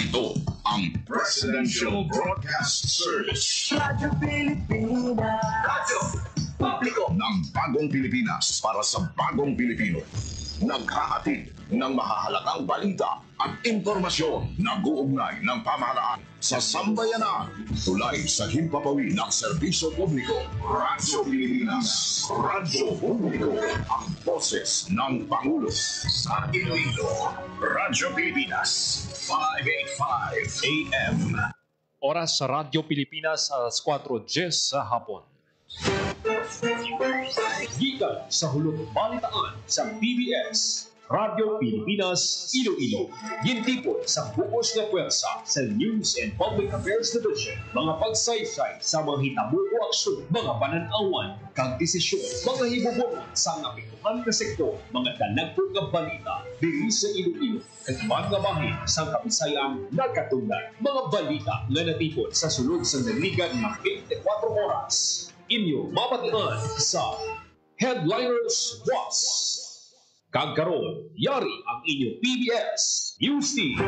Ito ang Presidential Broadcast Service. Radyo Pilipinas. Radyo Publiko ng Bagong Pilipinas para sa Bagong Pilipino. Naghahatid ng mahahalagang balita at impormasyon na guugnay ng pamahalaan sa sambayanan. Tulay sa himpapawid ng serbisyo publiko. Radyo Pilipinas. Radyo Publiko. Ang boses ng Pangulo sa Iloilo. Radyo Pilipinas. 585 AM. Oras sa Radyo Pilipinas alas 4:10 sa hapon. Gikan sa hulog balitaan sa PBS, Radyo Pilipinas, Iloilo. Gintipon sa buos na pwersa sa News and Public Affairs Division. Mga pagsaysay sa mga hitabo o aksyon, mga pananawan, kag desisyon, mga hibubungan sa napituhan na sektor, mga dalagpong nga balita, diri sa Iloilo, kag mga bahin sa kapisayang nagkatungdan. Mga balita nga natipon sa sulod sa naligan ng 24 oras. Inyo mapatian sa Headliners Watch. Kagkaroon, yari ang inyong PBS News Team.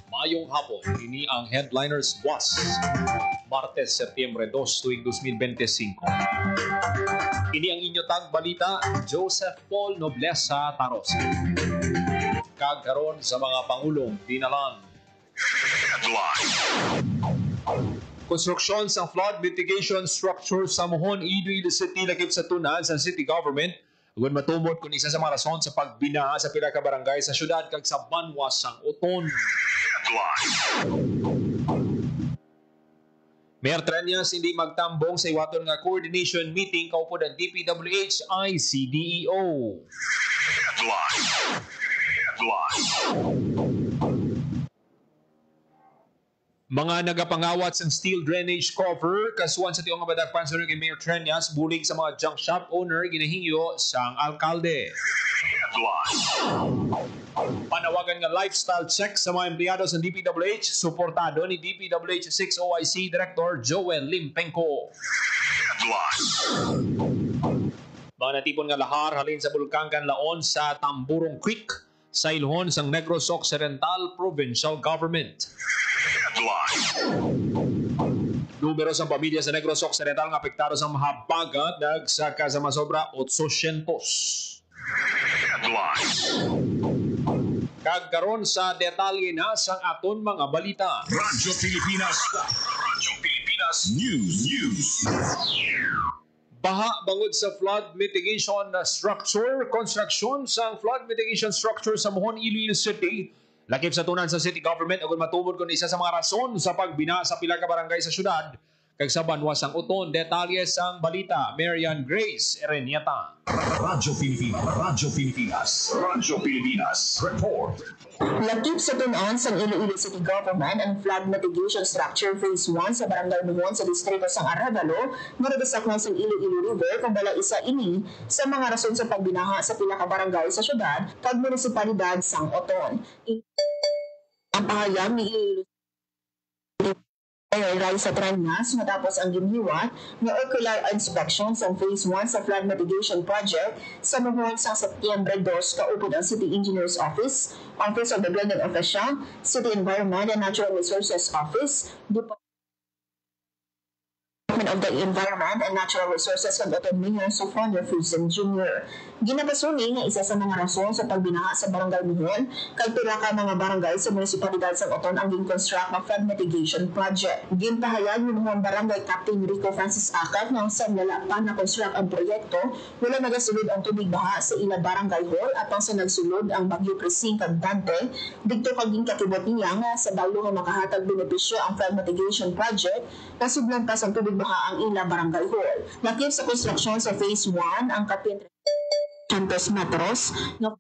Mayong hapon, ini ang Headliners Watch. Martes, Setyembre 2, tuwing 2025. Ini ang inyo tag balita, Joseph Paul Noblesa Taros. Kagkaroon sa mga pangulong dinalan. Konstruksyon sa flood mitigation structure sa Mohon, Iloilo City, lakip sa tunan sa city government. Huwag matumot kung isa sa mga rason sa pagbinaha sa pila ka barangay sa syudad kag sa Banwas sang Uton. Mayor Treñas hindi magtambong sa iwaton nga coordination meeting kaupod ang DPWH ICDEO. Mga nagapangawat sa steel drainage cover kasuan sa tiong badagpan sa kay Mayor Treñas bulig sa mga junk shop owner ginahingyo sang alkalde. Panawagan nga lifestyle check sa mga empleyado sa DPWH suportado ni DPWH 6 OIC Director Joel Limpenko. Mga natipon nga lahar halin sa Bulkang Canlaon sa Tamburong Creek sa ilhon sang Negros Occidental Provincial Government. Numero sa pamilya sa Negros Occidental nga apektado sa mahabagat nagsaka sa masobra 800. Kagkaroon sa detalye na sang aton mga balita. Radyo Pilipinas. Radyo Pilipinas News. Baha bangod sa flood mitigation structure, construction sa flood mitigation structure sa Mohon, Iloilo City. Lakip sa tunan sa city government agon matubod kun isa sa mga rason sa pagbina sa pila ka barangay sa syudad kag sa Banwas ang Uton. Detalye sang balita, Marian Grace Erenieta. Radyo Pilipinas. Radyo Pilipinas. Radyo Pilipinas. Report. Lakip sa tunan sa Iloilo City Government ang flood mitigation structure phase 1 sa Barangay Mohon sa distrito sang Aragalo maradasaklan sa Iloilo River kung bala isa ini sa mga rason sa pagbinaha sa pila ka barangay sa syudad kag munisipalidad sang Uton. Ang pahayag ni Iloilo Raisa Treñas matapos ang giniwa ng ocular inspection sa Phase 1 sa flood mitigation project sa Mohon sa Setyembre 2 kaupod ang City Engineer's Office, Office of the Building Official, City Environment and Natural Resources Office, Department of the Environment and Natural Resources kag Mayor Sofonio Fusen Jr. Ginapasuni nga isa sa mga rason sa pagbinaha sa Barangay Mohon kag pila ka mga barangay sa munisipalidad sa Uton ang gin-construct ng flood mitigation project. Ginpahayag ni Mohon Barangay Captain Rico Francis Akat nga sa lalapan na construct ang proyekto wala nagasulod ang tubig baha sa ila barangay hall at ang sa nagsulod ang Bagyo Crising kag Dante didto kag ginkatibot niya nga sa balo nga makahatag benepisyo ang flood mitigation project kasublan pa sa tubig baha ang ila barangay hall. Lakip sa konstruksyon sa phase 1 ang Kapiteng Santos Matros na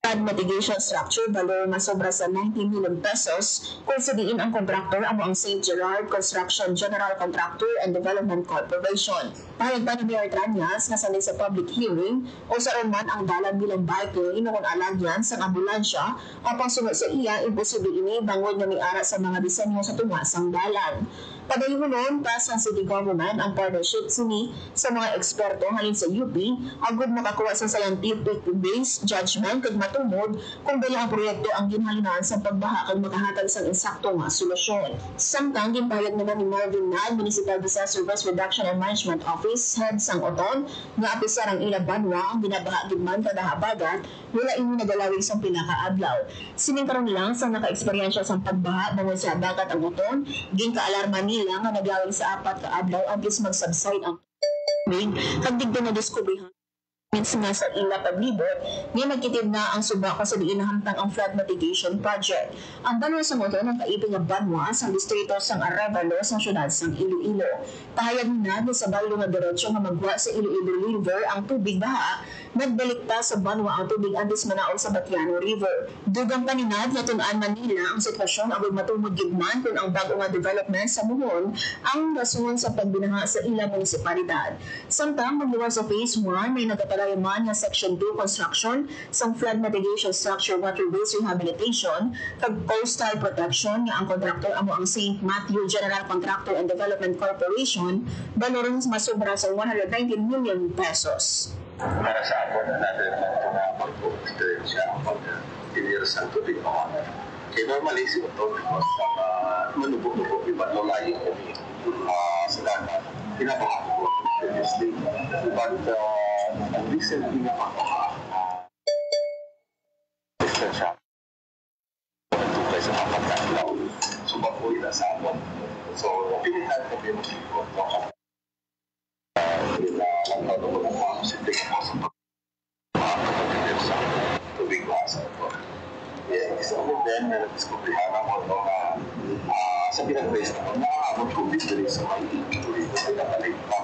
flood mitigation structure balo nga sobra sa 19 million pesos kung sa diin ang kontraktor amo ang St. Gerard Construction General Contractor and Development Corporation. Pahayag pa ni Mayor Tranyas nga sanay sa public hearing o sa man ang dalan bilang bike inukon alagyan sa ambulansya apang sunod sa iya imposible ini bangod nga miara sa mga disenyo sa tumasang dalan. Padayon pas ang City Government ang partnership sini sa mga eksperto halin sa UP agud makakuha sa scientific-based judgment kag matungod kung dala ang proyekto ang ginhalinan sa pagbaha kag makahatag sa insakto nga solusyon. Samtang ginpahayag naman ni Marvin Nad, Municipal Disaster Risk Reduction and Management Office Head sang Oton, nga apisar ang ilang banwa ang binabaha gidman kada habagat wala ini nagalawig sa pinakaadlaw. Sininkaron lang sa naka-eksperyensya sa pagbaha bangod sa habagat ang Oton, ginkaalarma nila nga naglawig sa 4 ka adlaw agis mag-subside ang kag digdo na diskubrihan minsan nga sa ila paglibot, nga nagkitid na ang suba ko sa diin nahamtang ang flood mitigation project. Ang banwa sa moto ng kaibig nga banwa sa distrito sang Arevalo sa syudad sang Iloilo. Pahayag na sa balo nga diretsyo nga magwa sa Iloilo River ang tubig baha, nagbalikta sa banwa ang tubig andis manaog sa Batiano River. Dugang paninad nga tun-an Manila ang sitwasyon agad matungod gidman kung ang bago nga development sa Muhon ang rason sa pagbinaha sa ilang munisipalidad. Samtang magluwag sa phase 1 may nagkatalayaman nga Section 2 construction sang flood mitigation structure waterways rehabilitation kag coastal protection nga ang kontraktor amo ang St. Matthew General Contractor and Development Corporation baloron masubra sa 119 million pesos. Para sa ako na natin ang pag-experience siya ang pag-engineer sa tubig mga. Kaya normally si Otto because manubog-nubog iba't lalayin kami sa dagat. Pinabahan ko previously. But ang recently na pagbaha siya nagtukay sa mga pagkakalaw. So bakoy na sa amin. So pinihan kami mag-ikot nagtatawa ng mga positive po sa pagkakaliw sa tubig basa ito. Isa ko din na nag-discoveryhan ako na sa pinag-base na nakakamot ko dito sa mga ituloy na pinakalit pa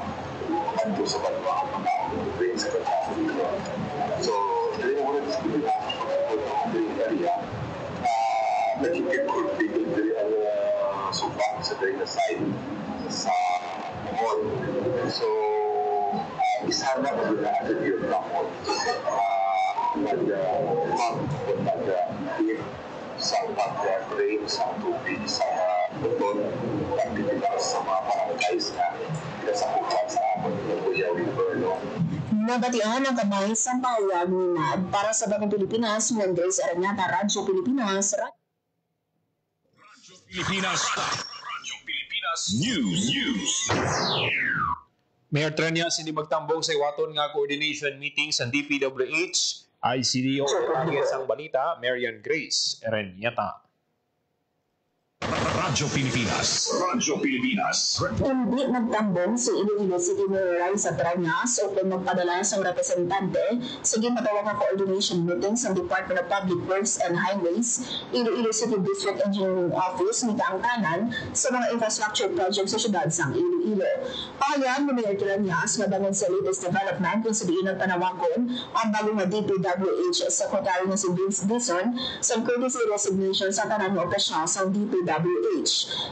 kanto sa banwa ang mga ituloy sa banwa dito. So, dali na ko na-discoveryhan ako sa pagkakaliw area nagkikip ko dito ang suba sa dali na side sa mall. So, isa na ko na agad yun ako nag-hit sa pag-drain sa tubig sa beton pagtitilas sa mga barangays na pinasakupad sa Buya River. Nabatian ang kamay sa pahayag ni Nad para sa Bagong Pilipinas, Andres Araneta, Radyo Pilipinas, Radyo Pilipinas News. Mayor Tranyas hindi magtambong sa iwaton nga coordination meeting sa DPWH, ICDO target sang balita, Marian Grace Erenyata. Radyo Pilipinas. Hindi nagtambong si Iloilo City Mayor Raisa Tranyas o kung magpadala sa representante sa ginatawag na coordination meeting sa Department of Public Works and Highways, Iloilo City District Engineering Office ni kaangkanan sa mga infrastructure projects sa syudad sang Iloilo. Pahayag ni Mayor Tranyas na bangon sa latest development kung sa diin ng panawagon ang bagong na DPWH Secretary na si Vince Dizon sa courtesy resignation sa tanan ng opisyal sa DPWH.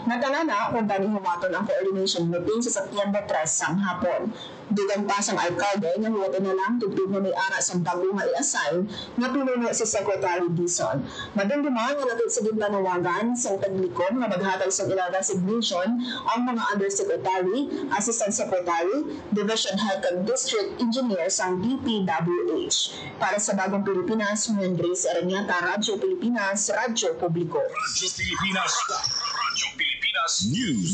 Natalana kung tani humaton ang coordination meeting sa September 3 sang hapon. Dugang pa sang alkalde nga huwata na lang tugtog na may ara sang bago nga i-assign nga pinuno si Secretary Dizon. Madumduman nga natin sa ginpanawagan sang taglikom nga maghatag sa ilang resignation ang mga undersecretary, assistant secretary, division head kag district engineer sang DPWH. Para sa Bagong Pilipinas, Andres Araneta, Radyo Pilipinas, Radyo Publiko. Radyo Pilipinas News.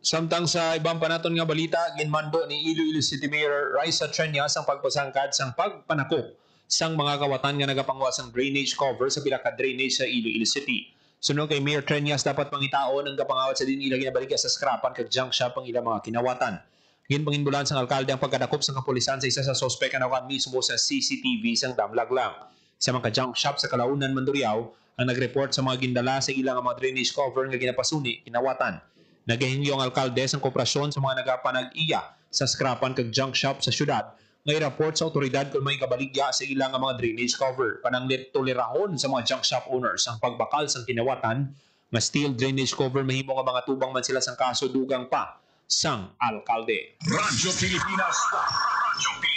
Samtang sa ibang panaton nga balita, ginmando ni Iloilo City Mayor Raisa Tranyas ang pagpasangkad sang pagpanakop sang mga kawatan nga nagapangwa sang drainage cover sa pila ka drainage sa Iloilo City. Sunod kay Mayor Tranyas dapat pangitaon ang kapangawat sa din ilang ginabaligya sa skrapan kag junk shop ang ilang mga kinawatan. Ginpanginbulan sang alkalde ang pagkadakop sang kapulisan sa isa sa sospek nga nakuha mismo sa CCTV sang Damlaglang. Sa mga junk shop sa Kalaunan, Mandurriao ang nag-report sa mga gindala sa ilang mga drainage cover nga ginapasuni kinawatan. Nagahingyo ang alkalde ang kooperasyon sa mga nagapanag-iya sa skrapan kag junk shop sa syudad Ngay report sa otoridad kung may kabaligya sa ilang nga mga drainage cover. Pananglit tolerahon sa mga junk shop owners ang pagbakal sang kinawatan nga steel drainage cover mahimo nga mga tubang man sila sang kaso dugang pa sang alkalde. Radyo Pilipinas. Radyo Pilipinas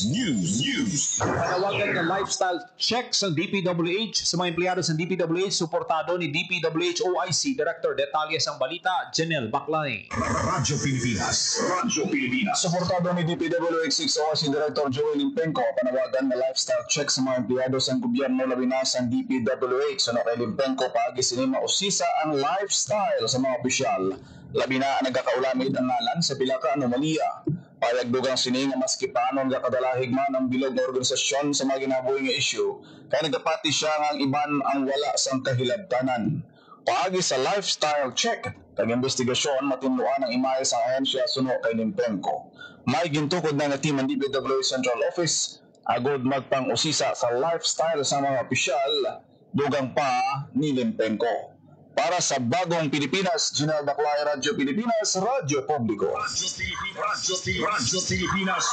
News. Panawagan ng lifestyle check sa DPWH sa mga empleyado sa DPWH suportado ni DPWH OIC Director Detalye sang balita Janelle Baclay. Radyo Pilipinas. Radyo Pilipinas. Suportado ni DPWH 6 OIC Director Joel Limpenco panawagan na lifestyle check sa mga empleyado sa gobyerno labi na sa DPWH. Ano kay Limpenco paagi sini mausisa ang lifestyle sa mga opisyal. Labi na nagkakaulamid ang ngalan sa pila ka anomalya. Payag dugang sini nga maski panon nga kadalahig man ang bilog nga organisasyon sa mga ginabuhi nga issue, kaya nagapati siya nga ang iban ang wala sang kahilabtanan. Paagi sa lifestyle check, kag-investigasyon matinluan ang imahe sa ahensya suno kay Limpenco. May gintukod na nga team ng DPWH Central Office, agod magpang-usisa sa lifestyle sa mga opisyal, dugang pa ni Limpenco. Para sa Bagong Pilipinas, Janelle Baclay, Radyo Pilipinas, Radyo Publiko. Radyo Pilipinas.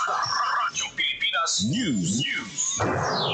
Radyo Pilipinas News.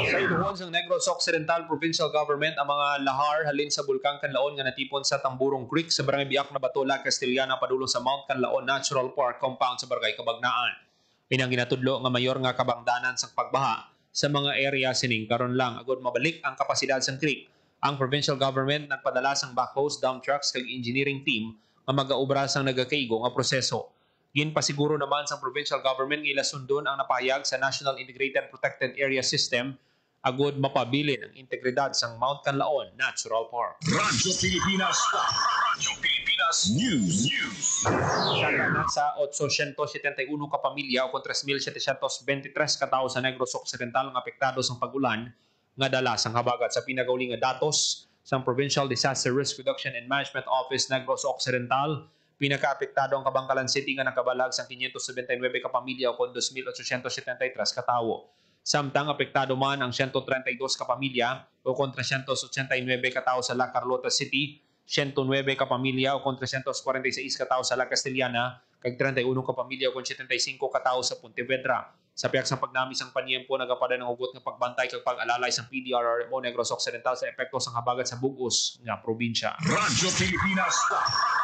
Sa iluhon sang Negros Occidental Provincial Government ang mga lahar halin sa Bulkang Kanlaon nga natipon sa Tamburong Creek sa Barangay Biak na Batola, Castellana padulong sa Mount Kanlaon Natural Park Compound sa Barangay Kabagnaan. Pinang ginatudlo nga mayor nga kabangdanan sang pagbaha sa mga area sining karon lang agod mabalik ang kapasidad sang creek. Ang provincial government nagpadala sang backhoes, dump trucks kag engineering team nga magaobra sang nagakaigo nga proseso. Ginpasiguro naman sang provincial government nga ilasundon ang napahayag sa National Integrated Protected Area System agod mapabilin ang integridad sang Mount Kanlaon Natural Park. Radyo Pilipinas. Radyo Pilipinas News. Siya sa 871 ka pamilya o 3,723 ka tawo sa Negros Occidental nga apektado sang pag-ulan nga dala sang habagat sa pinagauli nga datos sang Provincial Disaster Risk Reduction and Management Office Negros Occidental. Pinakaapektado ang Kabangkalan City nga nakabalag sang 579 ka pamilya o 2,873 ka tawo. Samtang apektado man ang 132 ka pamilya o 389 ka tawo sa La Carlota City, 109 ka pamilya o 346 ka tawo sa La Castellana, kag 31 ka pamilya o 75 ka tawo sa Pontevedra. Sa piyak sang pagnamis ang panyempo nagapada ng hugot nga pagbantay kag pag-alalay sang PDRRMO Negros Occidental sa epekto sang habagat sa bugos nga probinsya. Radyo Pilipinas.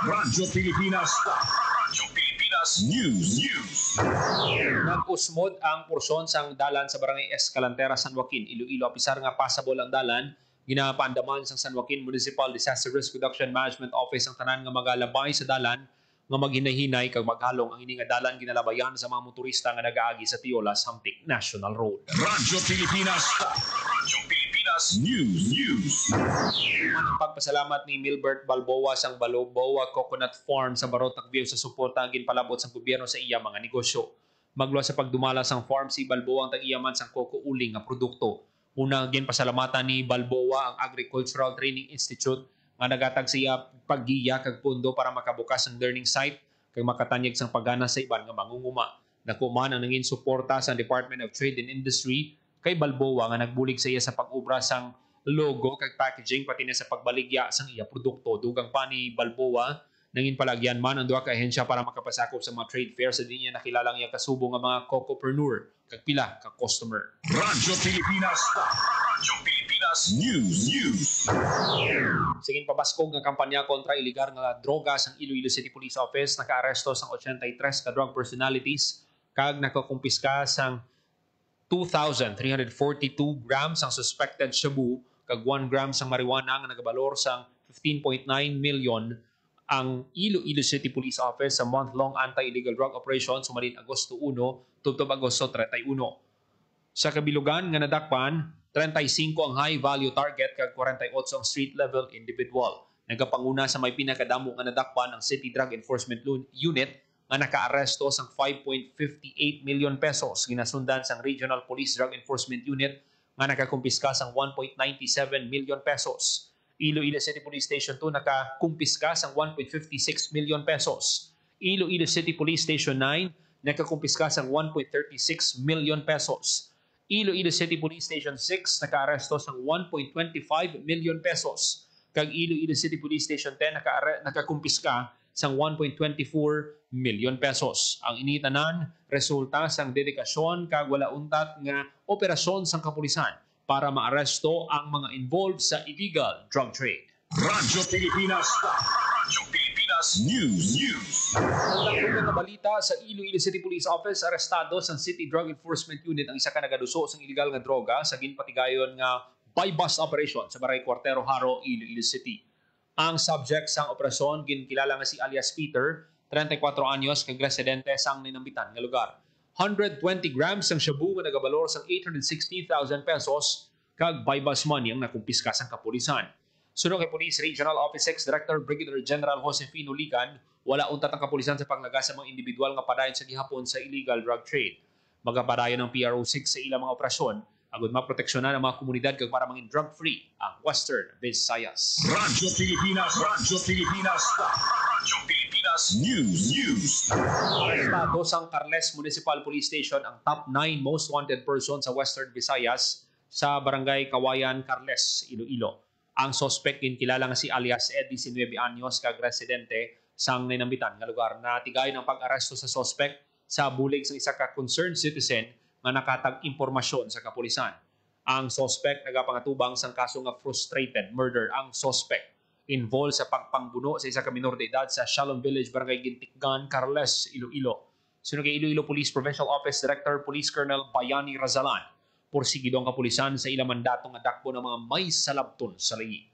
Radyo Pilipinas. Radyo Pilipinas News. Nag-usmod ang porsyon sang dalan sa Barangay Escalantera, San Joaquin, Iloilo. Apisar nga passable ang dalan, ginapaandaman sang San Joaquin Municipal Disaster Risk Reduction Management Office ang tanan nga magalabay sa dalan nga maghinay-hinay kag maghalong ang ini nga dalan ginalabayan sa mga motorista nga nagaagi sa Tiolas Hamtik National Road. Radyo Pilipinas. Radyo Pilipinas News. Pagpasalamat ni Milbert Balboa sang Balboa Coconut Farm sa Barotac View sa suporta ang ginpalabot sang gobyerno sa iya mga negosyo. Magluwa sa pagdumala sang farm si Balboa ang tag-iyaman sang coco uling nga produkto. Unang ginpasalamatan ni Balboa ang Agricultural Training Institute nga nagatag siya paggiya kag pundo para makabukas ang learning site kag makatanyag sang paggana sa iban nga mangunguma. Nakuman ang nangin suporta sa Department of Trade and Industry kay Balboa nga nagbulig sa iya sa pag-ubra sang logo kag packaging pati na sa pagbaligya sang iya produkto. Dugang pa ni Balboa nangin palagyan man ang duha ka ahensya para makapasakop sa mga trade fair sa dinya nakilalang iya kasubo nga mga cocopreneur kag pila ka customer. Radyo Pilipinas. Radyo Pilipinas News. Siging pabaskog nga kampanya kontra iligar nga droga sang Iloilo City Police Office nakaaresto sang 83 ka drug personalities kag nakakumpiska sang 2,342 grams ang suspected shabu kag 1 gram sang marijuana nga nagabalor sang 15.9 million ang Iloilo City Police Office sa month-long anti-illegal drug operation sumalin Agosto 1 tubtob Agosto 31. Sa kabilugan nga nadakpan, 35 ang high-value target kag 48 ang street-level individual. Nagapanguna sa may pinakadamo nga nadakpan ang City Drug Enforcement Unit nga nakaaresto sang 5.58 million pesos. Ginasundan sang Regional Police Drug Enforcement Unit nga nakakumpiska sang 1.97 million pesos. Iloilo City Police Station 2 nakakumpiska sang 1.56 million pesos. Iloilo City Police Station 9 nakakumpiska sang 1.36 million pesos. Iloilo City Police Station 6 nakaaresto sang 1.25 million pesos. Kag Iloilo City Police Station 10 nakakumpiska sang 1.24 million pesos. Ang initanan resulta sang dedikasyon kag wala untat nga operasyon sang kapulisan para maaresto ang mga involved sa illegal drug trade. Radyo Pilipinas. Radyo Pilipinas News. Ang na balita sa Iloilo City Police Office, arestado sa City Drug Enforcement Unit ang isa ka nagaduso sa illegal nga droga sa ginpatigayon nga buy-bust operation sa Barangay Cuartero Haro, Iloilo City. Ang subject sang operasyon ginkilala nga si alias Peter, 34 anyos, kag residente sang ninambitan nga lugar. 120 grams ang shabu nga nagabalor sang 816,000 pesos kag buy-bust money ang nakumpiska sang kapulisan. Sunod kay Police Regional Office 6 Director Brigadier General Josefino Ligan, wala untat ang kapulisan sa panglaga sa mga individual nga padayon sa gihapon sa illegal drug trade. Magapadayon ng PRO6 sa ilang mga operasyon agud maproteksyonan ang mga komunidad kag para maging drug-free ang Western Visayas. Radyo Pilipinas. Radyo Pilipinas. Radyo Pilipinas News. Arestado sang Carles Municipal Police Station ang top 9 most wanted person sa Western Visayas sa Barangay Kawayan, Carles, Iloilo. Ang suspect ginkilala nga si alias Eddie, 19 anyos, kag residente sang ninambitan nga lugar. Natigayon ang pag-aresto sa suspect sa bulig sa isa ka concerned citizen nga nakatag impormasyon sa kapulisan. Ang suspect nagapangatubang sang kaso nga frustrated murder. Ang suspect involved sa pagpangbuno sa isa ka minor de edad sa Shalom Village, Barangay Gintikgan, Carles, Iloilo. Sunod kay Iloilo Police Provincial Office Director Police Colonel Bayani Razalan, porsigido ang kapulisan sa ilang mandato nga dakbo ng mga may salabton sa layi.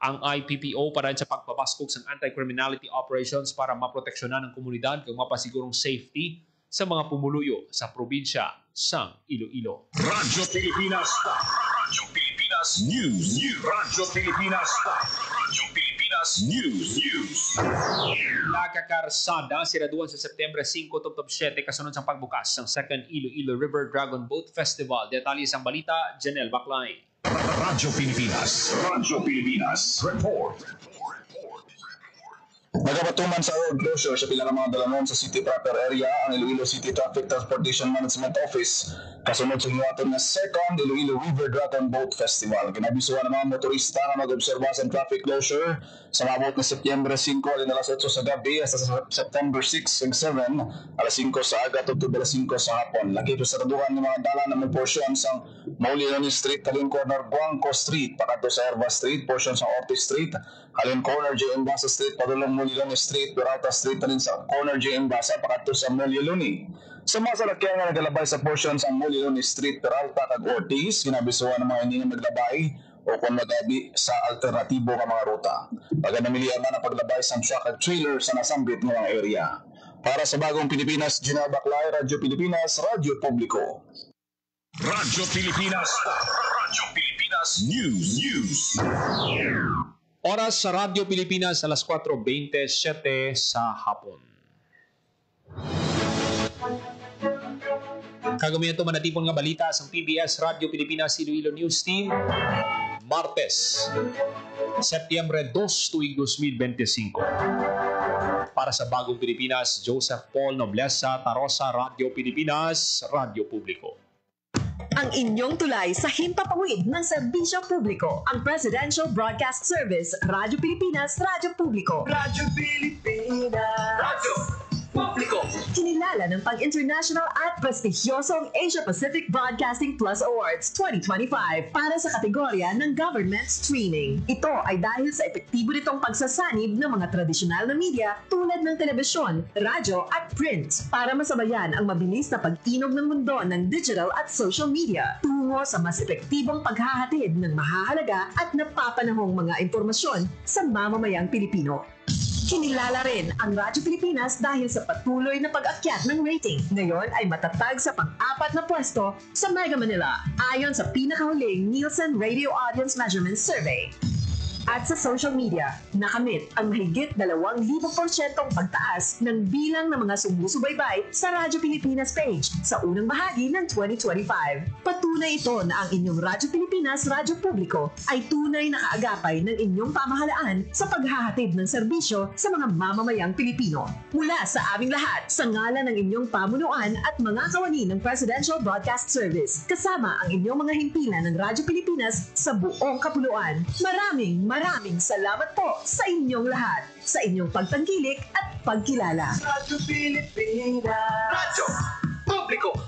Ang IPPO para sa pagpabaskog sa anti-criminality operations para maproteksyonan ang komunidad kag mapasigurong safety sa mga pumuluyo sa probinsya sang Iloilo. Radyo Pilipinas. Radyo Pilipinas News. Radyo Pilipinas. Radyo Pilipinas News. Nakakarsada siraduan sa September 5 tubtob 7 kasunod sa pagbukas ng second Iloilo River Dragon Boat Festival. Detalye sa balita, Janelle Baclay. Radyo Pilipinas. Radyo Pilipinas. Report. Nagabatuman sa road closure sa pila ng mga dalanon sa city proper area ang Iloilo City Traffic Transportation Management Office kasunod sa giwaton nga second Iloilo River Dragon Boat Festival. Kinabisuhan ng mga motorista na mag-obserba sa traffic closure sa mabot na September 5 alin alas 8 sa gabi hasta sa September 6 ug 7 alas 5 sa aga tugtog alas 5 sa hapon. Laki sa raduhan ng mga dalan na may portion sa Mauliloni Street, halin corner Guangco Street, pakato sa Herba Street, portion sa Ortiz Street, halin corner J. Basa Street, padulong Mauliloni Street, Peralta Street, halin sa corner J. Basa, pakato sa Mauliloni. Sa mga salakyan nga nagalabay sa portion sa Mauliloni Street, Peralta, kag Ortiz, kinabisuhan ng mga hindi nga maglabay o kung magabi sa alternatibo nga mga ruta. Pagka namilihan na paglabay sa truck at trailer sa nasambit ng mga area. Para sa Bagong Pilipinas, Gina Baclay, Radyo Pilipinas, Radyo Publiko. Radyo Pilipinas. Radyo Pilipinas News. Oras sa Radyo Pilipinas alas 4:27 sa hapon. Kagamihan ito manatipon nga balita sa PBS Radyo Pilipinas Iloilo News Team. Martes, Setyembre 2, tuig 2025. Para sa Bagong Pilipinas, Joseph Paul Noblesa, Tarosa, Radyo Pilipinas, Radyo Publiko. Ang inyong tulay sa himpapawid ng serbisyo publiko, ang Presidential Broadcast Service, Radyo Pilipinas, Radyo Publiko. Radyo Pilipinas. Radyo Publiko. Kinilala ng pang-international at prestigyosong Asia Pacific Broadcasting Plus Awards 2025 para sa kategorya ng Government Streaming. Ito ay dahil sa epektibo nitong pagsasanib ng mga tradisyonal na media tulad ng telebisyon, radyo at print para masabayan ang mabilis na pag-inog ng mundo ng digital at social media tungo sa mas epektibong paghahatid ng mahahalaga at napapanahong mga impormasyon sa mamamayang Pilipino. Kinilala rin ang Radyo Pilipinas dahil sa patuloy na pag-akyat ng rating. Ngayon ay matatag sa pang-4 na pwesto sa Mega Manila ayon sa pinakahuling Nielsen Radio Audience Measurement Survey. At sa social media, nakamit ang mahigit 2,000% pagtaas ng bilang ng mga sumusubaybay sa Radyo Pilipinas page sa unang bahagi ng 2025. Patunay ito na ang inyong Radyo Pilipinas Radyo Publiko ay tunay na kaagapay ng inyong pamahalaan sa paghahatid ng serbisyo sa mga mamamayang Pilipino. Mula sa aming lahat, sa ngalan ng inyong pamunuan at mga kawani ng Presidential Broadcast Service, kasama ang inyong mga himpilan ng Radyo Pilipinas sa buong kapuluan. Maraming Maraming salamat po sa inyong lahat, sa inyong pagtangkilik at pagkilala. Radyo Pilipinas. Radyo Publiko.